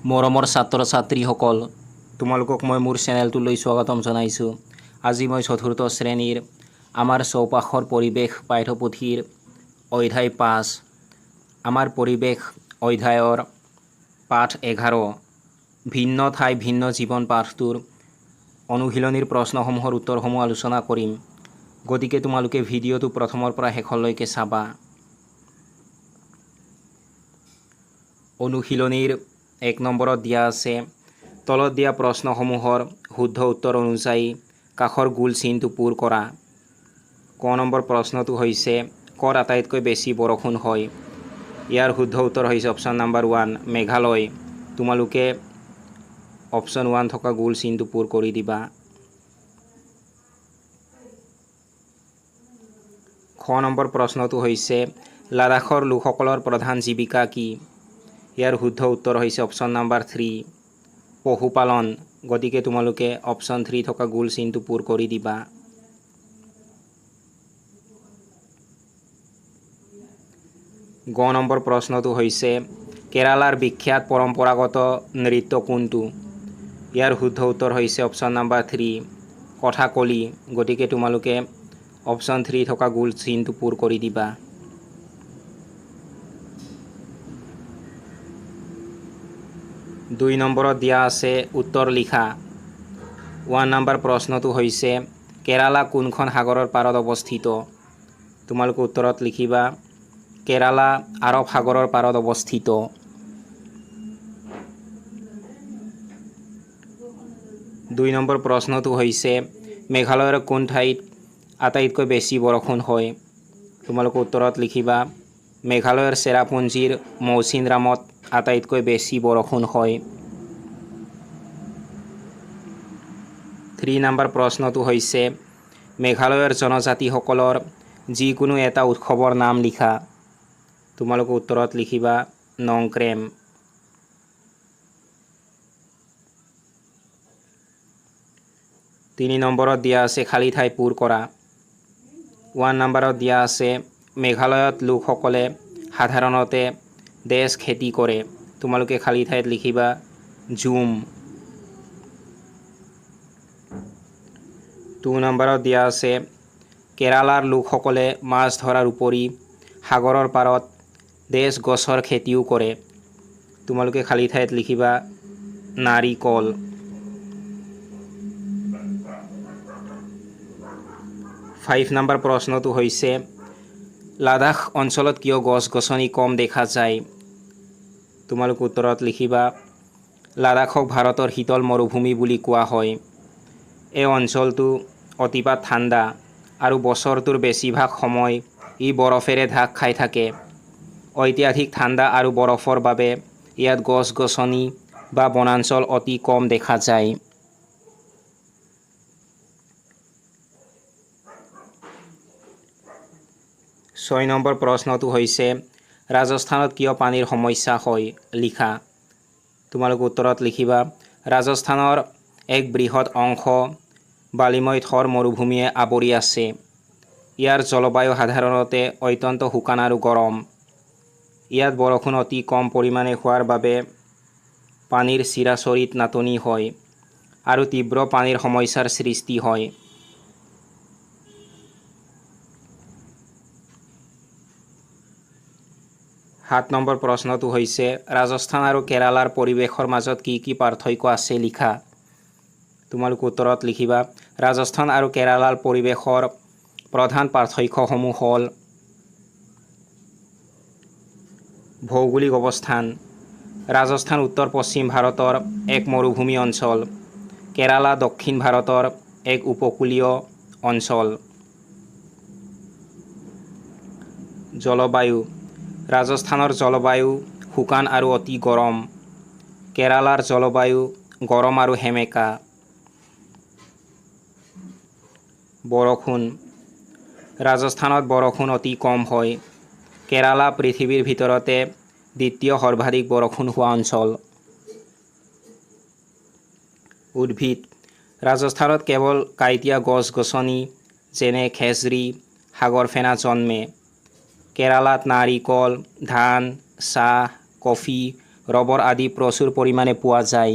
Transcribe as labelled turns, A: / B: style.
A: মৰমৰ ছাত্ৰ ছাত্ৰীসকল, তোমালোকক মই মোৰ চেনেলটোলৈ স্বাগতম জনাইছোঁ। আজি মই চতুৰ্থ শ্ৰেণীৰ আমাৰ চৌপাশৰ পৰিৱেশ পাঠ্যপুথিৰ অধ্যায় 5 আমাৰ পৰিৱেশ অধ্যায়ৰ পাঠ 11 ভিন্ন ঠাই ভিন্ন জীৱন পাঠটোৰ অনুশীলনীৰ প্ৰশ্নসমূহৰ উত্তৰসমূহ আলোচনা কৰিম। গতিকে তোমালোকে ভিডিঅ'টো প্ৰথমৰ পৰা শেষলৈকে চাবা। অনুশীলনীৰ 1 নম্বৰত দিয়া আছে তলত দিয়া প্ৰশ্নসমূহৰ শুদ্ধ উত্তৰ অনুযায়ী কাষৰ গোল চিনটো পূৰ কৰা। ক নম্বৰ প্ৰশ্নটো হৈছে ক'ত আটাইতকৈ বেছি বৰষুণ হয়? ইয়াৰ শুদ্ধ উত্তৰ হৈছে অপশ্যন নম্বৰ 1 মেঘালয়। তোমালোকে অপশ্যন 1 থকা গোল চিনটো পূৰ কৰি দিবা। খ নম্বৰ প্ৰশ্নটো হৈছে লাডাখৰ লোকসকলৰ প্ৰধান জীৱিকা কি? ইয়াৰ শুদ্ধ উত্তৰ হৈছে অপশ্যন নম্বৰ 3 পশুপালন। গতিকে তোমালোকে অপশ্যন 3 থকা গোল চিনটো পূৰ কৰি দিবা। গ নম্বৰ প্ৰশ্নটো হৈছে কেৰালাৰ বিখ্যাত পৰম্পৰাগত নৃত্য কোনটো? ইয়াৰ শুদ্ধ উত্তৰ হৈছে অপশ্যন নম্বৰ 3 কথাকলি। গতিকে তোমালোকে অপশ্যন 3 থকা গোল চিনটো পূৰ কৰি দিবা। দুই নম্বৰত দিয়া আছে উত্তৰ লিখা। 1 নম্বৰ প্ৰশ্নটো হৈছে কেৰালা কোনখন সাগৰৰ পাৰত অৱস্থিত? তোমালোকে উত্তৰত লিখিবা কেৰালা আৰৱ সাগৰৰ পাৰত অৱস্থিত। দুই নম্বৰ প্ৰশ্নটো হৈছে মেঘালয়ৰ কোন ঠাইত আটাইতকৈ বেছি বৰষুণ হয়? তোমালোকে উত্তৰত লিখিবা মেঘালয়ৰ চেৰাপুঞ্জীৰ মৌচিনৰামত আটাইতকৈ বেছি বৰষুণ হয়। 3 নম্বৰ প্ৰশ্নটো হৈছে মেঘালয়ৰ জনজাতিসকলৰ যিকোনো এটা উৎসৱৰ নাম লিখা। তোমালোকে উত্তৰত লিখিবা নংক্ৰেম। 3 নম্বৰত দিয়া আছে খালী ঠাই পূৰ কৰা। 1 নম্বৰত দিয়া আছে মেঘালয়ত লোকসকলে সাধাৰণতে ডেছ খেতি কৰে। তোমালোকে খালী ঠাইত লিখিবা ঝুম। 2 নম্বৰত দিয়া আছে কেৰালাৰ লোকসকলে মাছ ধৰাৰ উপৰি সাগৰৰ পাৰত ডেছ গছৰ খেতিও কৰে। তোমালোকে খালী ঠাইত লিখিবা নাৰিকল। 5 নম্বৰ প্ৰশ্নটো হৈছে লাডাখ অঞ্চলত কিয় গছ গছনি কম দেখা যায়? তোমালোকে উত্তৰত লিখিবা লাডাখক ভাৰতৰ শীতল মৰুভূমি বুলি কোৱা হয়। এই অঞ্চলটো অতিপাত ঠাণ্ডা আৰু বছৰটোৰ বেছিভাগ সময় ই বৰফেৰে ঢাক খাই থাকে। অত্যাধিক ঠাণ্ডা আৰু বৰফৰ বাবে ইয়াত গছ গছনি বা বনাঞ্চল অতি কম দেখা যায়। ছয় নম্বৰ প্ৰশ্নটো হৈছে ৰাজস্থানত কিয় পানীৰ সমস্যা হয় লিখা। তোমালোকে উত্তৰত লিখিবা ৰাজস্থানৰ এক বৃহৎ অংশ বালিময় থৰ মৰুভূমিয়ে আৱৰি আছে। ইয়াৰ জলবায়ু সাধাৰণতে অত্যন্ত শুকান আৰু গৰম। ইয়াত বৰষুণ অতি কম পৰিমাণে হোৱাৰ বাবে পানীৰ চিৰাচৰিত নাটনি হয় আৰু তীব্ৰ পানীৰ সমস্যাৰ সৃষ্টি হয়। সাত নম্বৰ প্ৰশ্নটো হৈছে ৰাজস্থান আৰু কেৰালাৰ পৰিৱেশৰ মাজত কি কি পাৰ্থক্য আছে লিখা। তোমালোকে উত্তৰত লিখিবা ৰাজস্থান আৰু কেৰালাৰ পৰিৱেশৰ প্ৰধান পাৰ্থক্যসমূহ হ'ল ভৌগোলিক অৱস্থান। ৰাজস্থান উত্তৰ পশ্চিম ভাৰতৰ এক মৰুভূমি অঞ্চল। কেৰালা দক্ষিণ ভাৰতৰ এক উপকূলীয় অঞ্চল। জলবায়ু ৰাজস্থানৰ জলবায়ু শুকান আৰু অতি গৰম। কেৰালাৰ জলবায়ু গৰম আৰু সেমেকা। বৰষুণ ৰাজস্থানত বৰষুণ অতি কম হয়। কেৰালা পৃথিৱীৰ ভিতৰতে দ্বিতীয় সৰ্বাধিক বৰষুণ হোৱা অঞ্চল। উদ্ভিদ ৰাজস্থানত কেৱল কাঁইটীয়া গছ গছনি যেনে খেজৰী সাগৰফেনা জন্মে। কেৰালাত নাৰিকল ধান চাহ কফি ৰবৰ আদি প্ৰচুৰ পৰিমাণে পোৱা যায়।